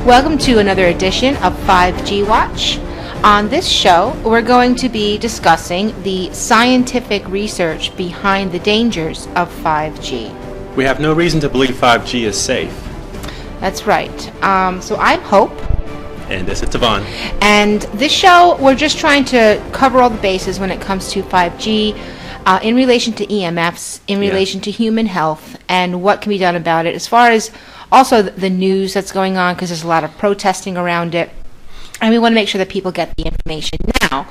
Welcome to another edition of 5G Watch. On this show, we're going to be discussing the scientific research behind the dangers of 5G. We have no reason to believe 5G is safe. That's right. So I'm Hope. And this is Devon. And this show, we're just trying to cover all the bases when it comes to 5G, in relation to EMFs, in relation to human health, and what can be done about it, as far as also the news that's going on, because there's a lot of protesting around it. And we want to make sure that people get the information now.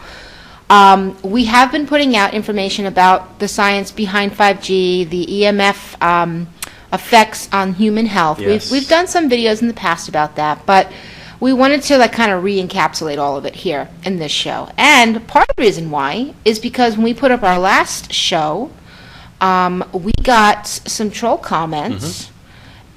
We have been putting out information about the science behind 5G, the EMF effects on human health. Yes. We've done some videos in the past about that, but we wanted to kind of re-encapsulate all of it here in this show. And part of the reason why is because when we put up our last show, we got some troll comments.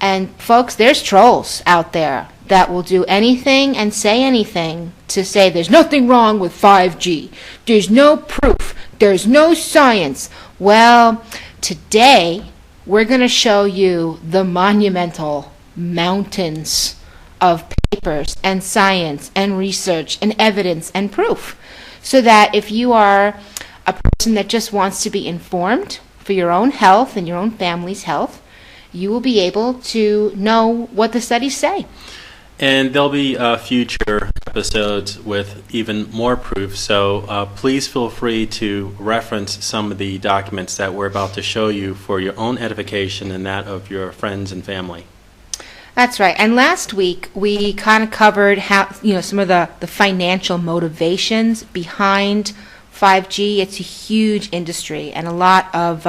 And folks, there's trolls out there that will do anything and say anything to say there's nothing wrong with 5G. There's no proof. There's no science. Well, today we're going to show you the monumental mountains of papers and science and research and evidence and proof, so that if you are a person that just wants to be informed for your own health and your own family's health, you will be able to know what the studies say. And there'll be future episodes with even more proof, so please feel free to reference some of the documents that we're about to show you for your own edification and that of your friends and family. That's right. And last week we kind of covered how, some of the financial motivations behind 5G. It's a huge industry, and a lot of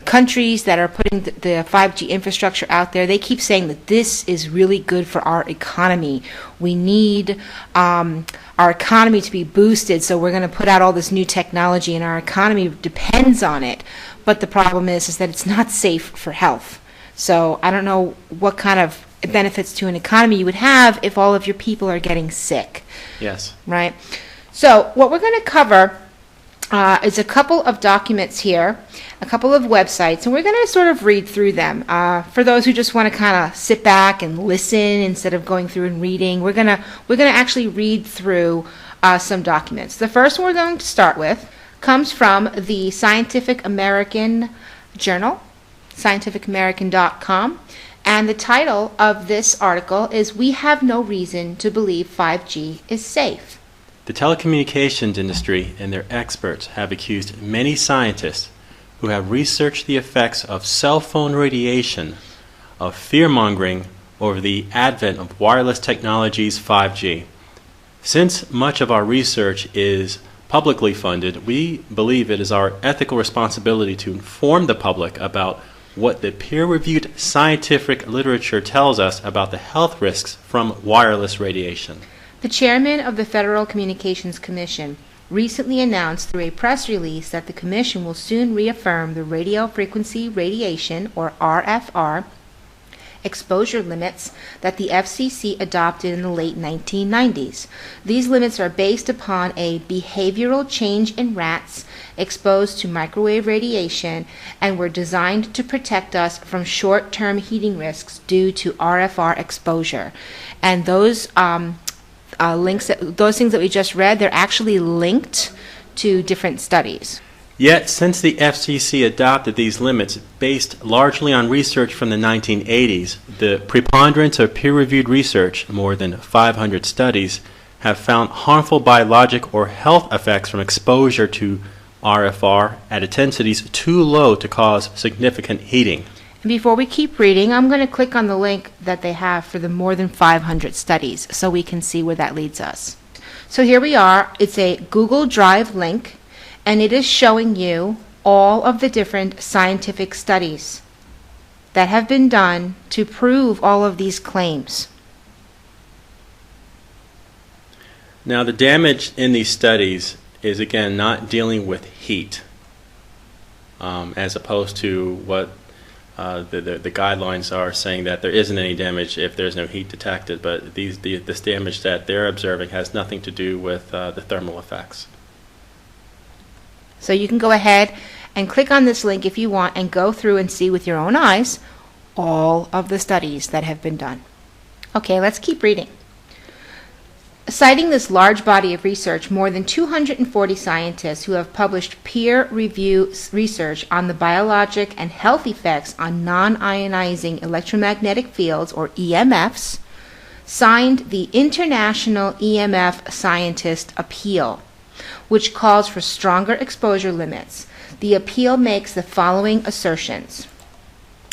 countries that are putting the 5G infrastructure out there, they keep saying that this is really good for our economy. We need our economy to be boosted, so we're going to put out all this new technology, and our economy depends on it. But the problem is that it's not safe for health. So I don't know what kind of benefits to an economy you would have if all of your people are getting sick. Yes. Right? So what we're going to cover is a couple of documents here, a couple of websites, and we're going to sort of read through them. For those who just want to kind of sit back and listen instead of going through and reading, we're going to actually read through some documents. The first one we're going to start with comes from the Scientific American Journal, scientificamerican.com, and the title of this article is "We Have No Reason to Believe 5G is Safe." The telecommunications industry and their experts have accused many scientists who have researched the effects of cell phone radiation of fear-mongering over the advent of wireless technologies 5G. Since much of our research is publicly funded, we believe it is our ethical responsibility to inform the public about what the peer-reviewed scientific literature tells us about the health risks from wireless radiation. The chairman of the Federal Communications Commission recently announced through a press release that the commission will soon reaffirm the radio frequency radiation, or RFR, exposure limits that the FCC adopted in the late 1990s. These limits are based upon a behavioral change in rats exposed to microwave radiation and were designed to protect us from short-term heating risks due to RFR exposure. And those those things that we just read, they're actually linked to different studies. Yet, since the FCC adopted these limits based largely on research from the 1980s, the preponderance of peer-reviewed research, more than 500 studies, have found harmful biologic or health effects from exposure to RFR at intensities too low to cause significant heating. And before we keep reading, I'm going to click on the link that they have for the more than 500 studies so we can see where that leads us. So here we are. It's a Google Drive link, and it is showing you all of the different scientific studies that have been done to prove all of these claims. Now, the damage in these studies is, again, not dealing with heat, as opposed to what the guidelines are saying, that there isn't any damage if there's no heat detected, but this damage that they're observing has nothing to do with the thermal effects. So you can go ahead and click on this link if you want and go through and see with your own eyes all of the studies that have been done. Okay, let's keep reading. Citing this large body of research, more than 240 scientists who have published peer-reviewed research on the biologic and health effects on non-ionizing electromagnetic fields, or EMFs, signed the International EMF Scientist Appeal, which calls for stronger exposure limits. The appeal makes the following assertions.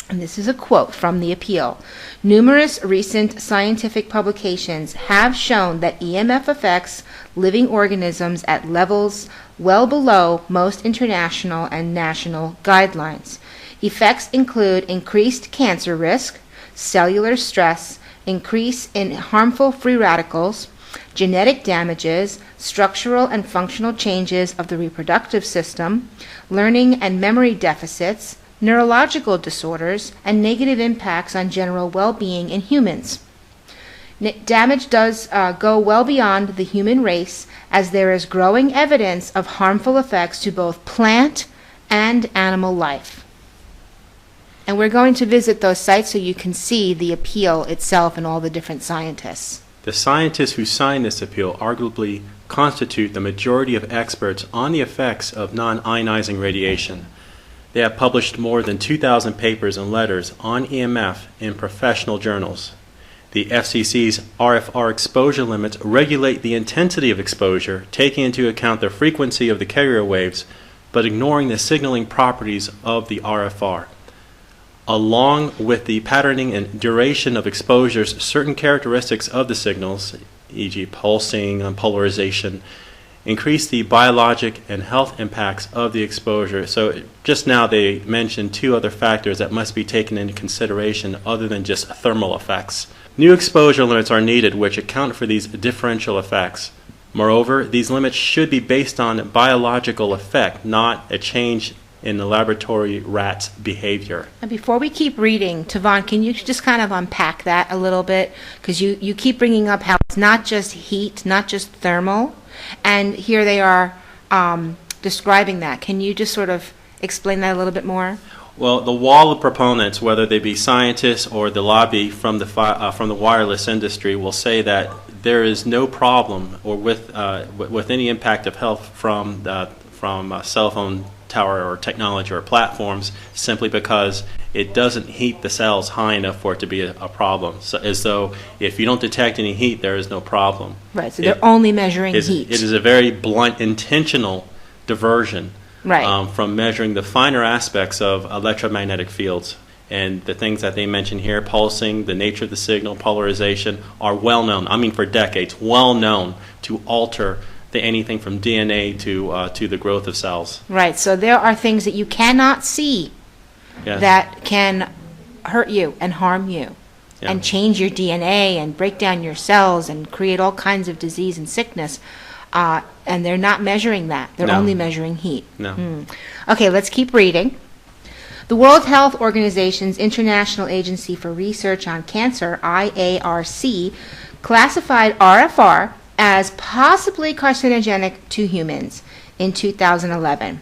And this is a quote from the appeal. Numerous recent scientific publications have shown that EMF affects living organisms at levels well below most international and national guidelines. Effects include increased cancer risk, cellular stress, increase in harmful free radicals, genetic damages, structural and functional changes of the reproductive system, learning and memory deficits, neurological disorders, and negative impacts on general well-being in humans. Damage does go well beyond the human race, as there is growing evidence of harmful effects to both plant and animal life. And we're going to visit those sites so you can see the appeal itself and all the different scientists. The scientists who signed this appeal arguably constitute the majority of experts on the effects of non-ionizing radiation. They have published more than 2,000 papers and letters on EMF in professional journals. The FCC's RFR exposure limits regulate the intensity of exposure, taking into account the frequency of the carrier waves, but ignoring the signaling properties of the RFR. Along with the patterning and duration of exposures, certain characteristics of the signals, e.g. pulsing and polarization, increase the biologic and health impacts of the exposure. So just now they mentioned two other factors that must be taken into consideration other than just thermal effects. New exposure limits are needed which account for these differential effects. Moreover, these limits should be based on biological effect, not a change in the laboratory rat's behavior. And before we keep reading, Tavon, can you just kind of unpack that a little bit? Because you keep bringing up how it's not just heat, not just thermal, and here they are describing that. Can you just sort of explain that a little bit more? Well, the wall of proponents, whether they be scientists or the lobby from the wireless industry, will say that there is no problem or with any impact of health from cell phone tower or technology or platforms, simply because it doesn't heat the cells high enough for it to be a problem. So, as though if you don't detect any heat, there is no problem. Right, so they're only measuring heat. It is a very blunt, intentional diversion from measuring the finer aspects of electromagnetic fields. And the things that they mention here, pulsing, the nature of the signal, polarization, are well known, I mean for decades, well known to alter anything from DNA to the growth of cells. Right, so there are things that you cannot see that can hurt you and harm you and change your DNA and break down your cells and create all kinds of disease and sickness. And they're not measuring that. They're only measuring heat. No. Okay, let's keep reading. The World Health Organization's International Agency for Research on Cancer, IARC, classified RFR as possibly carcinogenic to humans in 2011.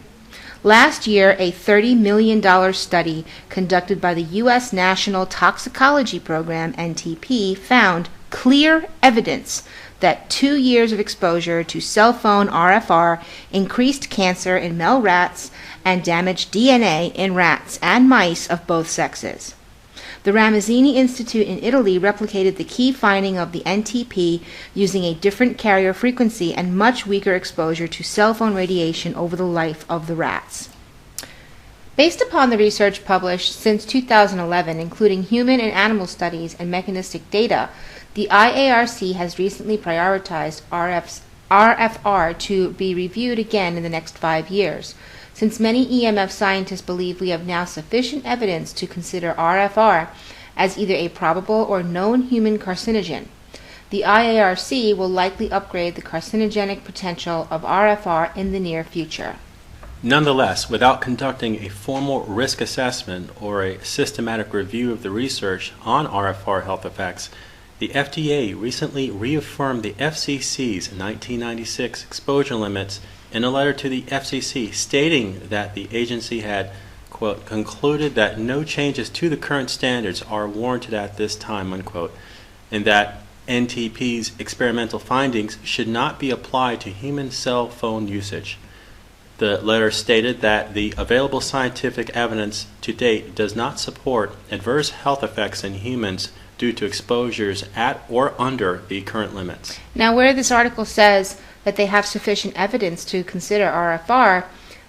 Last year, a $30 million study conducted by the U.S. National Toxicology Program, NTP, found clear evidence that 2 years of exposure to cell phone RFR increased cancer in male rats and damaged DNA in rats and mice of both sexes. The Ramazzini Institute in Italy replicated the key finding of the NTP using a different carrier frequency and much weaker exposure to cell phone radiation over the life of the rats. Based upon the research published since 2011, including human and animal studies and mechanistic data, the IARC has recently prioritized RFR to be reviewed again in the next 5 years. Since many EMF scientists believe we have now sufficient evidence to consider RFR as either a probable or known human carcinogen, the IARC will likely upgrade the carcinogenic potential of RFR in the near future. Nonetheless, without conducting a formal risk assessment or a systematic review of the research on RFR health effects, the FDA recently reaffirmed the FCC's 1996 exposure limits in a letter to the FCC, stating that the agency had, quote, concluded that no changes to the current standards are warranted at this time, unquote. and that NTP's experimental findings should not be applied to human cell phone usage. The letter stated that the available scientific evidence to date does not support adverse health effects in humans due to exposures at or under the current limits. Now, where this article says that they have sufficient evidence to consider RFR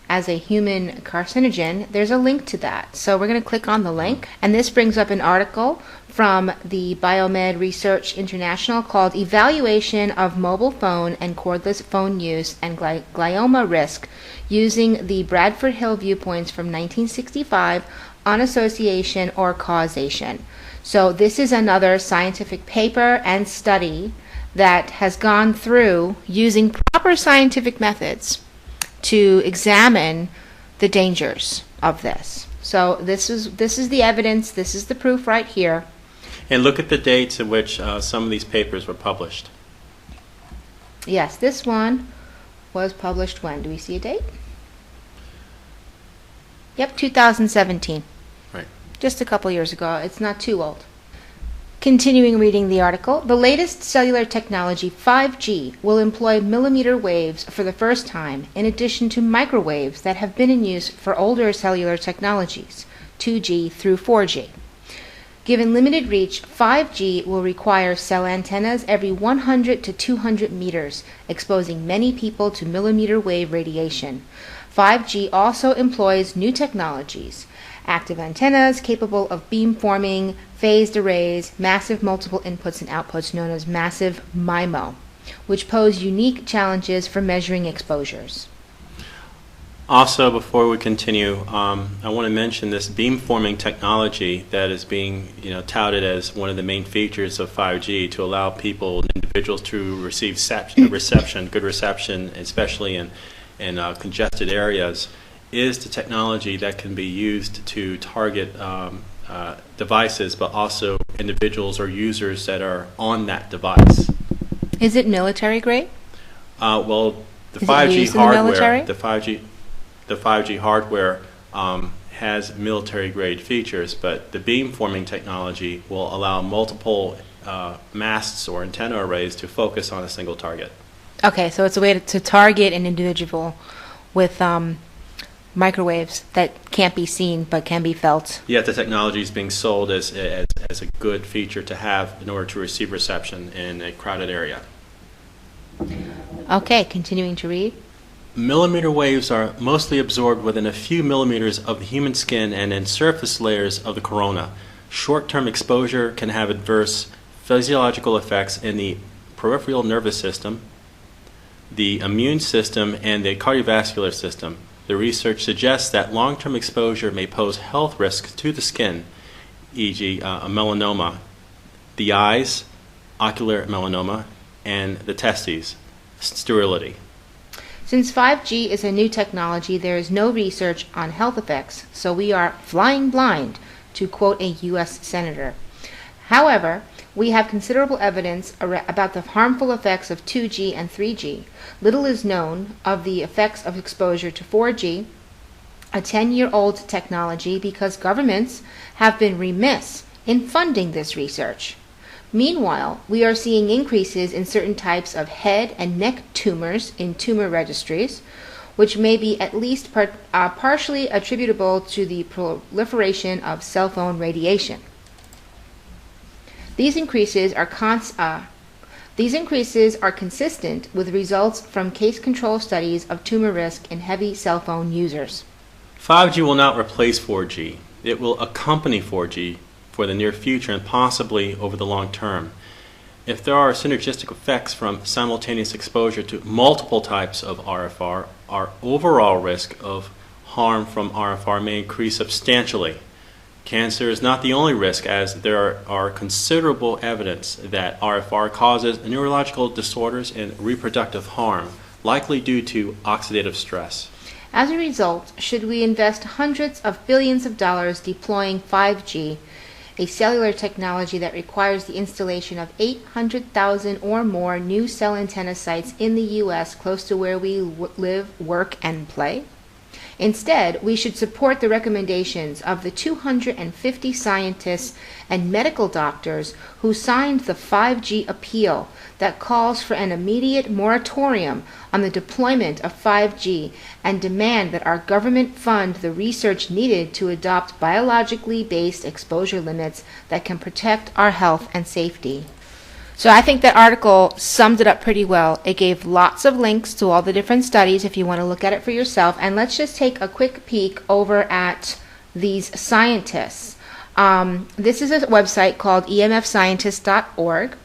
as a human carcinogen, there's a link to that. So we're going to click on the link, and this brings up an article from the Biomed Research International called Evaluation of Mobile Phone and Cordless Phone Use and Glioma Risk Using the Bradford Hill Viewpoints from 1965 on Association or Causation. So this is another scientific paper and study that has gone through using proper scientific methods to examine the dangers of this. So this is the evidence, this is the proof right here. And look at the dates in which some of these papers were published. Yes, this one was published when? Do we see a date? Yep, 2017. Right. Just a couple years ago. It's not too old. Continuing reading the article, the latest cellular technology, 5G, will employ millimeter waves for the first time, in addition to microwaves that have been in use for older cellular technologies, 2G through 4G. Given limited reach, 5G will require cell antennas every 100 to 200 meters, exposing many people to millimeter wave radiation. 5G also employs new technologies, active antennas capable of beamforming, phased arrays, massive multiple inputs and outputs known as massive MIMO, which pose unique challenges for measuring exposures. Also, before we continue, I want to mention this beamforming technology that is being touted as one of the main features of 5G to allow people and individuals to receive good reception, especially in congested areas, is the technology that can be used to target devices, but also individuals or users that are on that device. Is it military grade? Well, the Is it 5G used in the military? hardware, the 5G hardware has military grade features, but the beamforming technology will allow multiple masts or antenna arrays to focus on a single target. Okay, so it's a way to target an individual with microwaves that can't be seen but can be felt. Yet the technology is being sold as a good feature to have in order to receive reception in a crowded area. Okay, continuing to read. Millimeter waves are mostly absorbed within a few millimeters of the human skin and in surface layers of the corona. Short-term exposure can have adverse physiological effects in the peripheral nervous system, the immune system, and the cardiovascular system. The research suggests that long-term exposure may pose health risks to the skin, e.g. A melanoma, the eyes, ocular melanoma, and the testes, sterility. Since 5G is a new technology, there is no research on health effects, so we are flying blind, to quote a U.S. senator. However, we have considerable evidence about the harmful effects of 2G and 3G. Little is known of the effects of exposure to 4G, a 10-year-old technology, because governments have been remiss in funding this research. Meanwhile, we are seeing increases in certain types of head and neck tumors in tumor registries, which may be at least partially attributable to the proliferation of cell phone radiation. These increases are consistent with results from case control studies of tumor risk in heavy cell phone users. 5G will not replace 4G. It will accompany 4G for the near future and possibly over the long term. If there are synergistic effects from simultaneous exposure to multiple types of RFR, our overall risk of harm from RFR may increase substantially. Cancer is not the only risk, as there are considerable evidence that RFR causes neurological disorders and reproductive harm, likely due to oxidative stress. As a result, should we invest hundreds of billions of dollars deploying 5G, a cellular technology that requires the installation of 800,000 or more new cell antenna sites in the U.S. close to where we live, work, and play? Instead, we should support the recommendations of the 250 scientists and medical doctors who signed the 5G appeal that calls for an immediate moratorium on the deployment of 5G and demand that our government fund the research needed to adopt biologically based exposure limits that can protect our health and safety. So I think that article summed it up pretty well. It gave lots of links to all the different studies if you want to look at it for yourself. And let's just take a quick peek over at these scientists. This is a website called emfscientist.org.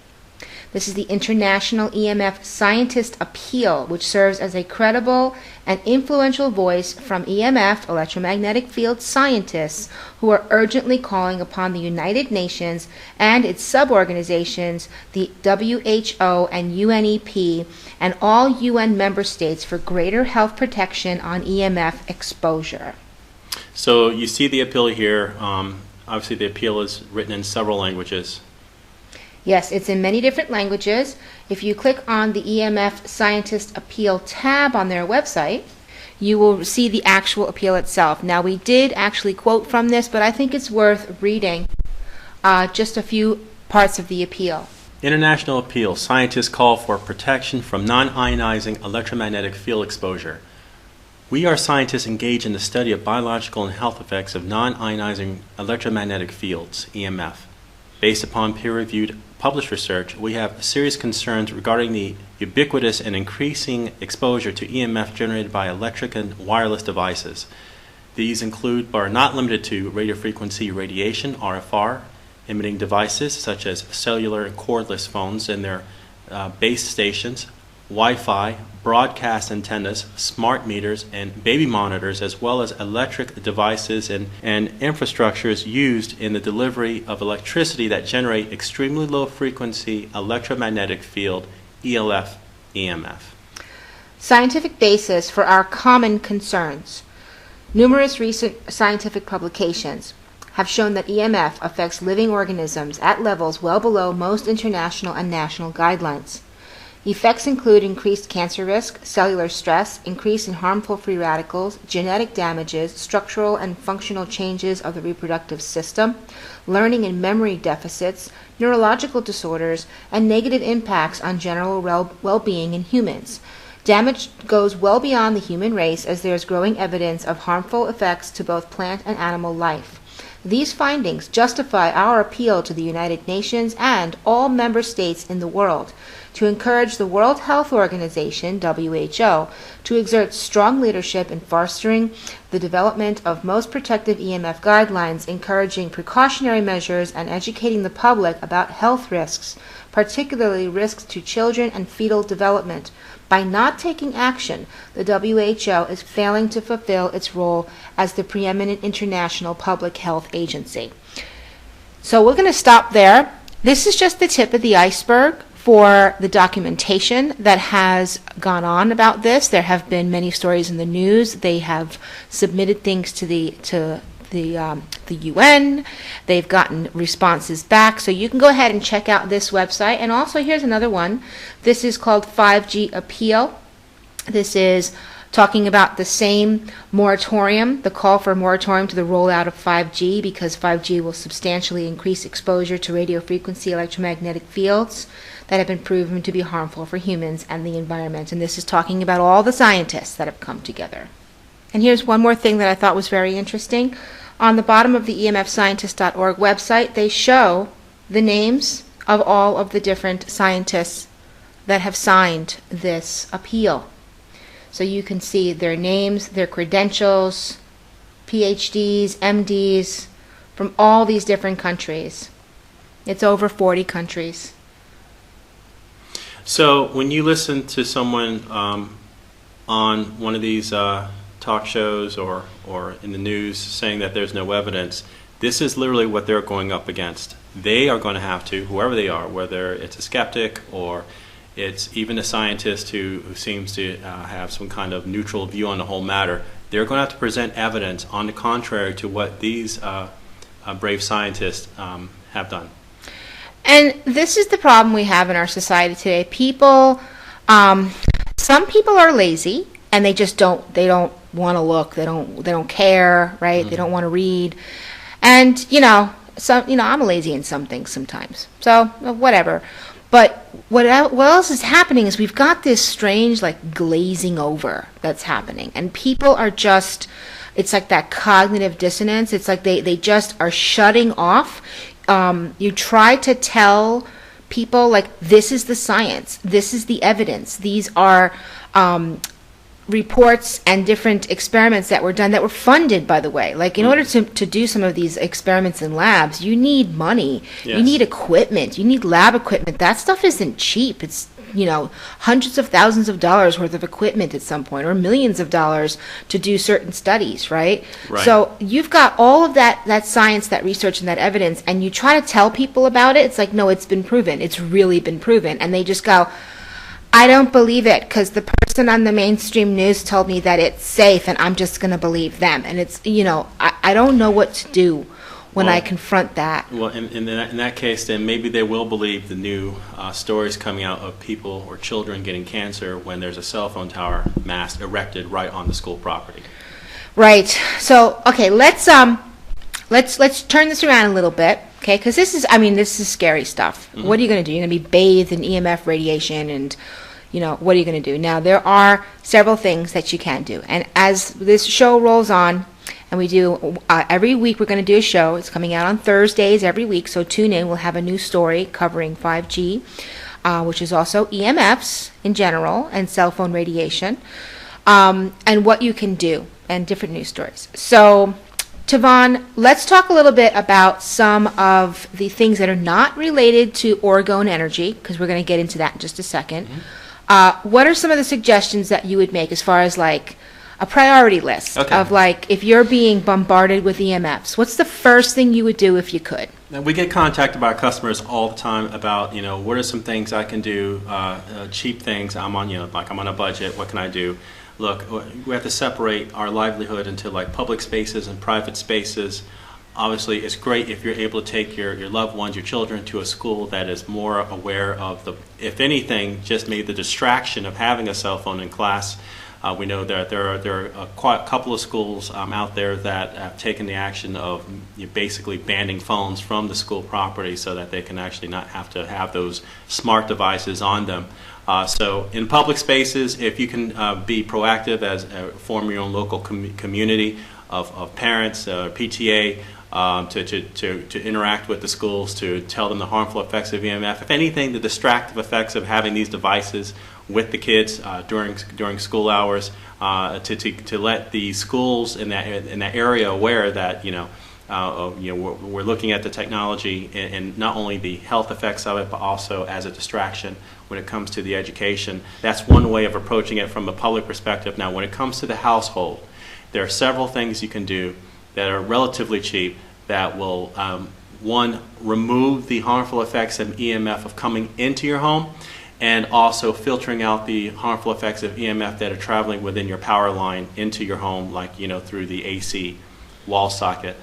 This is the International EMF Scientist Appeal, which serves as a credible and influential voice from EMF, electromagnetic field scientists, who are urgently calling upon the United Nations and its sub-organizations, the WHO and UNEP, and all UN member states for greater health protection on EMF exposure. So you see the appeal here. Obviously, the appeal is written in several languages. Yes, it's in many different languages. If you click on the EMF Scientist Appeal tab on their website, you will see the actual appeal itself. Now, we did actually quote from this, but I think it's worth reading just a few parts of the appeal. International appeal. Scientists call for protection from non-ionizing electromagnetic field exposure. We are scientists engaged in the study of biological and health effects of non-ionizing electromagnetic fields, EMF. Based upon peer-reviewed published research, we have serious concerns regarding the ubiquitous and increasing exposure to EMF generated by electric and wireless devices. These include, but are not limited to, radiofrequency radiation, RFR, emitting devices such as cellular and cordless phones and their base stations, Wi-Fi, broadcast antennas, smart meters, and baby monitors, as well as electric devices and infrastructures used in the delivery of electricity that generate extremely low frequency electromagnetic field, ELF, EMF. Scientific basis for our common concerns. Numerous recent scientific publications have shown that EMF affects living organisms at levels well below most international and national guidelines. Effects include increased cancer risk, cellular stress, increase in harmful free radicals, genetic damages, structural and functional changes of the reproductive system, learning and memory deficits, neurological disorders, and negative impacts on general well-being in humans. Damage goes well beyond the human race as there is growing evidence of harmful effects to both plant and animal life. These findings justify our appeal to the United Nations and all member states in the world to encourage the World Health Organization, WHO, to exert strong leadership in fostering the development of most protective EMF guidelines, encouraging precautionary measures, and educating the public about health risks, particularly risks to children and fetal development. By not taking action, the WHO is failing to fulfill its role as the preeminent international public health agency. So we're going to stop there. This is just the tip of the iceberg for the documentation that has gone on about this. There have been many stories in the news. They have submitted things to the UN. They've gotten responses back. So you can go ahead and check out this website. And also, here's another one. This is called 5G Appeal. This is talking about the same moratorium, the call for a moratorium to the rollout of 5G, because 5G will substantially increase exposure to radio frequency electromagnetic fields that have been proven to be harmful for humans and the environment. And this is talking about all the scientists that have come together. And here's one more thing that I thought was very interesting. On the bottom of the emfscientist.org website, they show the names of all of the different scientists that have signed this appeal. So you can see their names, their credentials, PhDs, MDs, from all these different countries. It's over 40 countries. So when you listen to someone on one of these talk shows or in the news saying that there's no evidence, this is literally what they're going up against. They are going to have to, whoever they are, whether it's a skeptic or it's even a scientist who seems to have some kind of neutral view on the whole matter, they're going to have to present evidence on the contrary to what these brave scientists have done. And this is the problem we have in our society today. People, some people are lazy and they just don't want to look. They don't care, right? They don't want to read. And, you know, I'm lazy in some things sometimes. So, whatever. But what else is happening is we've got this strange, like, glazing over that's happening. And people are just, it's like that cognitive dissonance. It's like they just are shutting off. You try to tell people, like, this is the science. This is the evidence. These are reports and different experiments that were done that were funded, by the way. Like, in order to do some of these experiments in labs, you need money. Yes. You need equipment. You need lab equipment. That stuff isn't cheap. It's, you know, hundreds of thousands of dollars worth of equipment at some point, or millions of dollars to do certain studies, right? Right. So you've got all of that science, that research, and that evidence, and you try to tell people about it. It's like, no, it's been proven. It's really been proven. And they just go, I don't believe it because the person on the mainstream news told me that it's safe, and I'm just going to believe them. And it's, you know, I don't know what to do when I confront that. Well, in that case, then maybe they will believe the new stories coming out of people or children getting cancer when there's a cell phone tower mast erected right on the school property. Right. So, okay, let's turn this around a little bit, okay? Because this is scary stuff. Mm-hmm. What are you going to do? You're going to be bathed in EMF radiation, and, you know, what are you going to do? Now, there are several things that you can do. And as this show rolls on, and we do, every week we're going to do a show. It's coming out on Thursdays every week, so tune in. We'll have a new story covering 5G, which is also EMFs in general, and cell phone radiation, and what you can do, and different news stories. So, Tavon, let's talk a little bit about some of the things that are not related to orgone energy, because we're going to get into that in just a second. Mm-hmm. What are some of the suggestions that you would make as far as, like, a priority list of, like, if you're being bombarded with EMFs, what's the first thing you would do if you could? Now, we get contacted by our customers all the time about, you know, what are some things I can do, cheap things. I'm on a budget. What can I do? Look, we have to separate our livelihood into, like, public spaces and private spaces. Obviously, it's great if you're able to take your loved ones, your children, to a school that is more aware of the, if anything, just maybe the distraction of having a cell phone in class. We know that there are quite a couple of schools out there that have taken the action of basically banning phones from the school property so that they can actually not have to have those smart devices on them. So in public spaces, if you can be proactive as form your own local community of parents, PTA, to interact with the schools, to tell them the harmful effects of EMF. If anything, the distractive effects of having these devices with the kids during school hours, to let the schools in that area aware that we're looking at the technology and not only the health effects of it, but also as a distraction when it comes to the education. That's one way of approaching it from a public perspective. Now, when it comes to the household, there are several things you can do that are relatively cheap that will, one, remove the harmful effects of EMF of coming into your home, and also filtering out the harmful effects of EMF that are traveling within your power line into your home, like, you know, through the AC wall socket.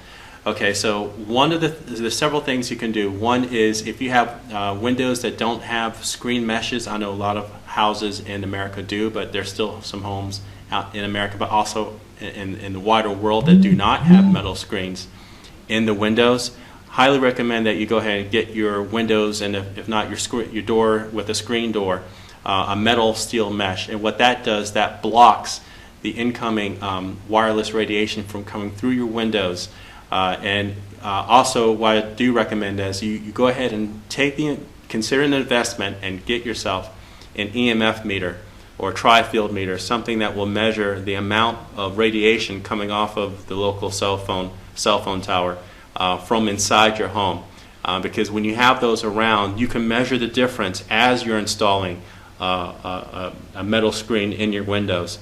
Okay, so one of there's several things you can do. One is if you have windows that don't have screen meshes. I know a lot of houses in America do, but there's still some homes out in America, but also in the wider world that do not have metal screens in the windows. Highly recommend that you go ahead and get your windows, and if not your door with a screen door, a metal steel mesh. And what that does, that blocks the incoming wireless radiation from coming through your windows. Also, what I do recommend is you go ahead and consider an investment and get yourself an EMF meter or tri-field meter, something that will measure the amount of radiation coming off of the local cell phone tower from inside your home. Because when you have those around, you can measure the difference as you're installing a metal screen in your windows.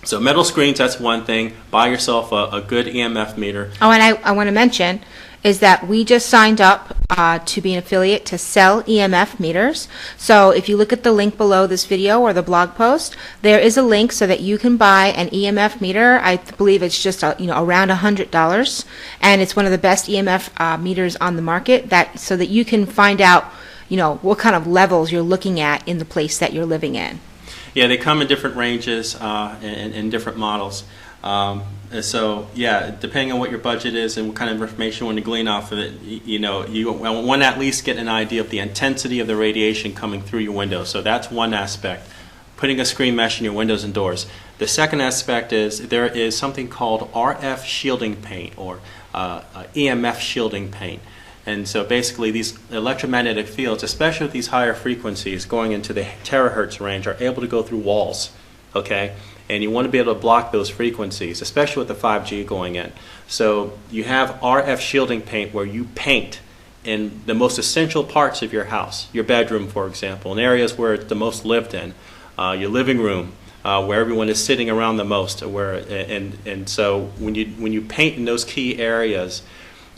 So metal screens, that's one thing. Buy yourself a good EMF meter. Oh, and I want to mention is that we just signed up to be an affiliate to sell EMF meters. So if you look at the link below this video or the blog post, there is a link so that you can buy an EMF meter. I believe it's just around $100, and it's one of the best EMF meters on the market. So that you can find out what kind of levels you're looking at in the place that you're living in. Yeah, they come in different ranges and different models. And so, yeah, depending on what your budget is and what kind of information you want to glean off of it, you want to at least get an idea of the intensity of the radiation coming through your window. So that's one aspect, putting a screen mesh in your windows and doors. The second aspect is there is something called RF shielding paint or EMF shielding paint. And so basically these electromagnetic fields, especially with these higher frequencies going into the terahertz range, are able to go through walls, okay? And you want to be able to block those frequencies, especially with the 5G going in. So you have RF shielding paint where you paint in the most essential parts of your house, your bedroom, for example, in areas where it's the most lived in, your living room, where everyone is sitting around the most. And so when you paint in those key areas,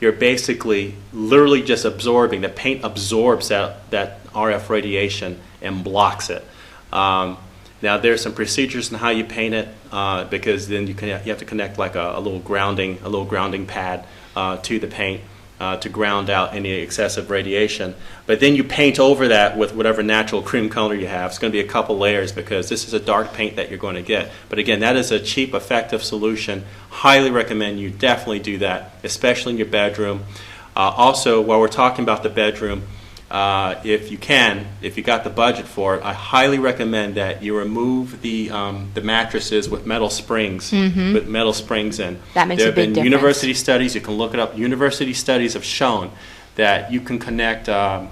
you're basically literally just absorbing. The paint absorbs that RF radiation and blocks it. Now there's some procedures in how you paint it because then you have to connect like a little grounding pad to the paint to ground out any excessive radiation. But then you paint over that with whatever natural cream color you have. It's going to be a couple layers because this is a dark paint that you're going to get. But again, that is a cheap, effective solution. Highly recommend you definitely do that, especially in your bedroom. Also, while we're talking about the bedroom, if you got the budget for it, I highly recommend that you remove the mattresses with metal springs, with metal springs in. That makes a big difference. There have been university studies, you can look it up, university studies have shown that you can connect a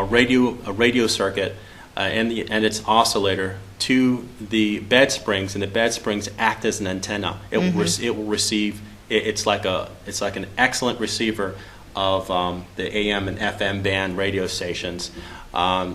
radio circuit and its oscillator to the bed springs, and the bed springs act as an antenna. It will receive. It's like an excellent receiver of the AM and FM band radio stations.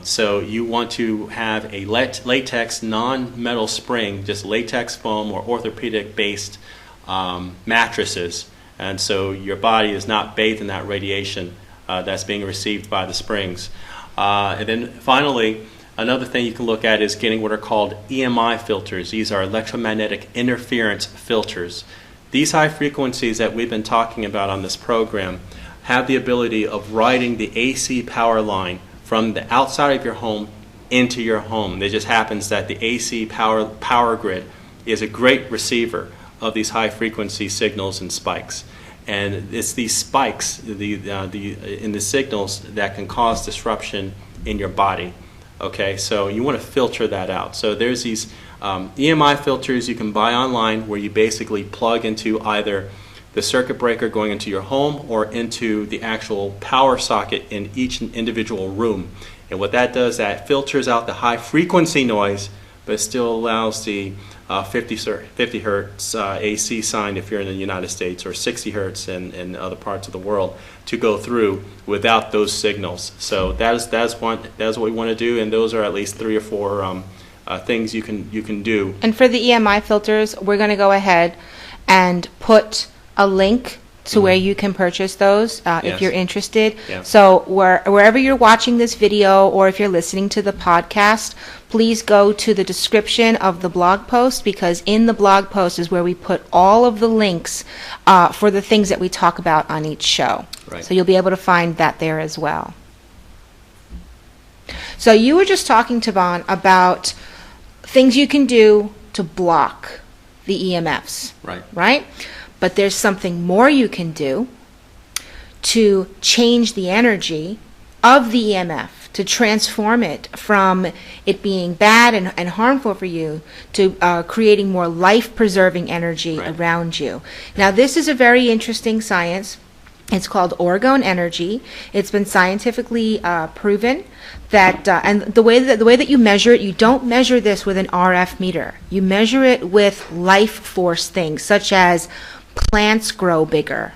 So you want to have a latex non-metal spring, just latex foam or orthopedic-based mattresses, and so your body is not bathed in that radiation that's being received by the springs. And then finally, another thing you can look at is getting what are called EMI filters. These are electromagnetic interference filters. These high frequencies that we've been talking about on this program have the ability of riding the AC power line from the outside of your home into your home. It just happens that the AC power grid is a great receiver of these high frequency signals and spikes. And it's these spikes in the signals that can cause disruption in your body. Okay, so you want to filter that out. So there's these EMI filters you can buy online where you basically plug into either the circuit breaker going into your home or into the actual power socket in each individual room. And what that does, that filters out the high frequency noise, but still allows the 50 hertz AC sign if you're in the United States, or 60 hertz in other parts of the world, to go through without those signals. So that's what we want to do, and those are at least 3 or 4 things you can do. And for the EMI filters, we're going to go ahead and put a link to where you can purchase those if you're interested. Yeah. So wherever you're watching this video, or if you're listening to the podcast, please go to the description of the blog post, because in the blog post is where we put all of the links for the things that we talk about on each show. Right. So you'll be able to find that there as well. So you were just talking, Taban, about things you can do to block the EMFs. Right? But there's something more you can do to change the energy of the EMF, to transform it from it being bad and harmful for you to creating more life-preserving energy around you. Now, this is a very interesting science. It's called orgone energy. It's been scientifically proven that, and the way that you measure it, you don't measure this with an RF meter. You measure it with life force things, such as plants grow bigger.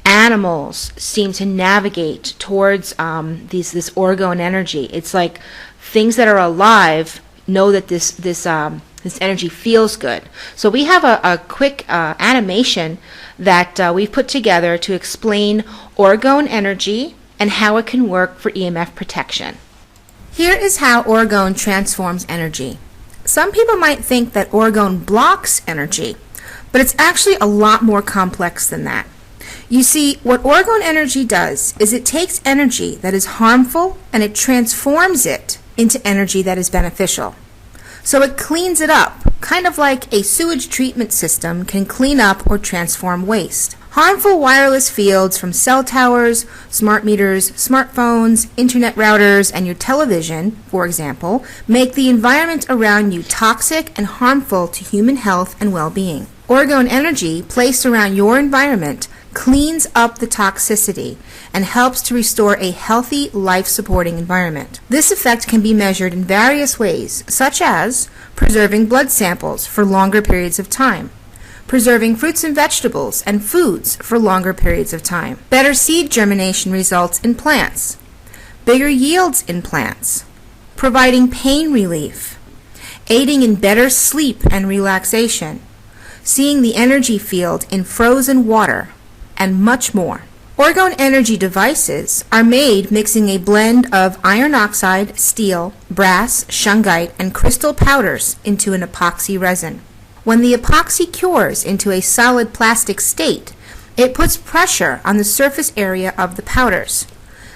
Animals seem to navigate towards this orgone energy. It's like things that are alive know that this energy feels good. So we have a quick animation that we've put together to explain orgone energy and how it can work for EMF protection. Here is how orgone transforms energy. Some people might think that orgone blocks energy, but it's actually a lot more complex than that. You see, what orgone energy does is it takes energy that is harmful and it transforms it into energy that is beneficial. So it cleans it up, kind of like a sewage treatment system can clean up or transform waste. Harmful wireless fields from cell towers, smart meters, smartphones, internet routers, and your television, for example, make the environment around you toxic and harmful to human health and well-being. Orgone energy placed around your environment cleans up the toxicity and helps to restore a healthy, life-supporting environment. This effect can be measured in various ways, such as preserving blood samples for longer periods of time, preserving fruits and vegetables and foods for longer periods of time, better seed germination results in plants, bigger yields in plants, providing pain relief, aiding in better sleep and relaxation, seeing the energy field in frozen water, and much more. Orgone energy devices are made mixing a blend of iron oxide, steel, brass, shungite, and crystal powders into an epoxy resin. When the epoxy cures into a solid plastic state, it puts pressure on the surface area of the powders.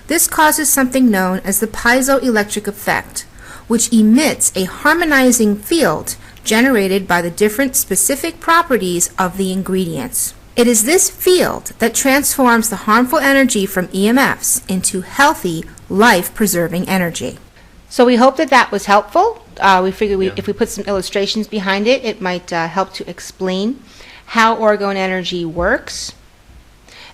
This causes something known as the piezoelectric effect, which emits a harmonizing field generated by the different specific properties of the ingredients. It is this field that transforms the harmful energy from EMFs into healthy, life-preserving energy. So we hope that that was helpful. We figured if we put some illustrations behind it, it might help to explain how orgone energy works.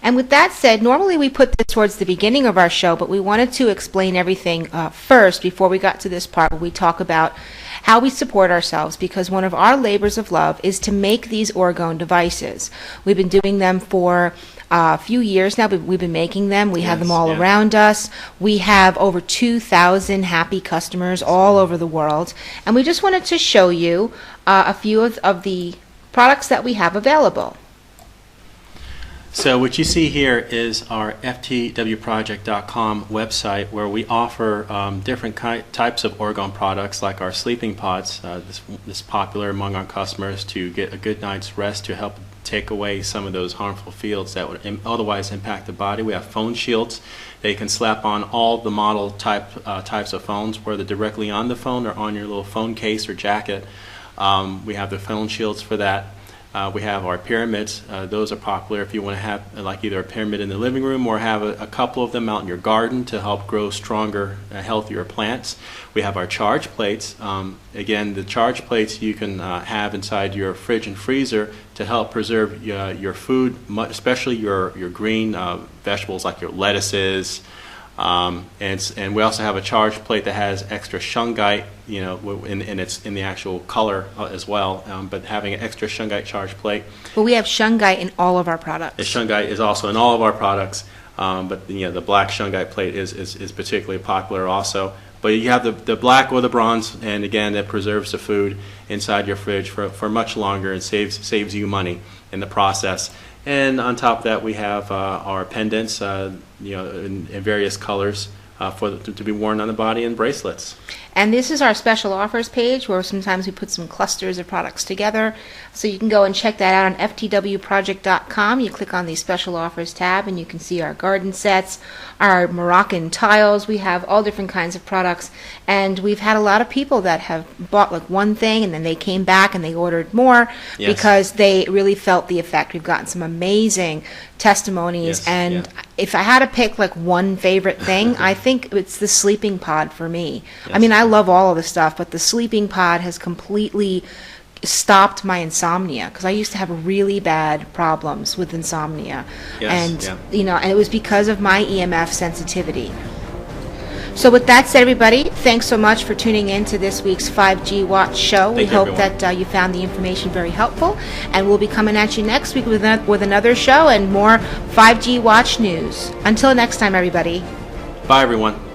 And with that said, normally we put this towards the beginning of our show, but we wanted to explain everything first before we got to this part where we talk about how we support ourselves, because one of our labors of love is to make these orgone devices. We've been doing them for a few years now. We've been making them. We have them all around us. We have over 2,000 happy customers all over the world. And we just wanted to show you a few of the products that we have available. So what you see here is our ftwproject.com website, where we offer different types of orgone products, like our sleeping pods. This is popular among our customers to get a good night's rest, to help take away some of those harmful fields that would otherwise impact the body. We have phone shields. They can slap on all the model types of phones, whether directly on the phone or on your little phone case or jacket. We have the phone shields for that. We have our pyramids. Those are popular if you want to have like either a pyramid in the living room or have a couple of them out in your garden to help grow stronger, healthier plants. We have our charge plates. Again, the charge plates you can have inside your fridge and freezer to help preserve your food, especially your green vegetables like your lettuces. And we also have a charge plate that has extra shungite, and it's in the actual color as well. But having an extra shungite charge plate. Well, we have shungite in all of our products. The shungite is also in all of our products, but the black shungite plate is particularly popular also. But you have the black or the bronze, and again, it preserves the food inside your fridge for much longer and saves you money in the process. And on top of that, we have our pendants, in various colors to be worn on the body, and bracelets. And this is our special offers page, where sometimes we put some clusters of products together. So you can go and check that out on ftwproject.com. You click on the special offers tab, and you can see our garden sets, our Moroccan tiles. We have all different kinds of products. And we've had a lot of people that have bought like one thing, and then they came back and they ordered more because they really felt the effect. We've gotten some amazing testimonies. If I had to pick like one favorite thing, I think it's the sleeping pod for me. I mean, I love all of the stuff, but the sleeping pod has completely stopped my insomnia, because I used to have really bad problems with insomnia. And it was because of my EMF sensitivity. So with that said, everybody, thanks so much for tuning in to this week's 5G Watch show. We hope that you found the information very helpful, and we'll be coming at you next week with another show and more 5G Watch news. Until next time, everybody. Bye, everyone.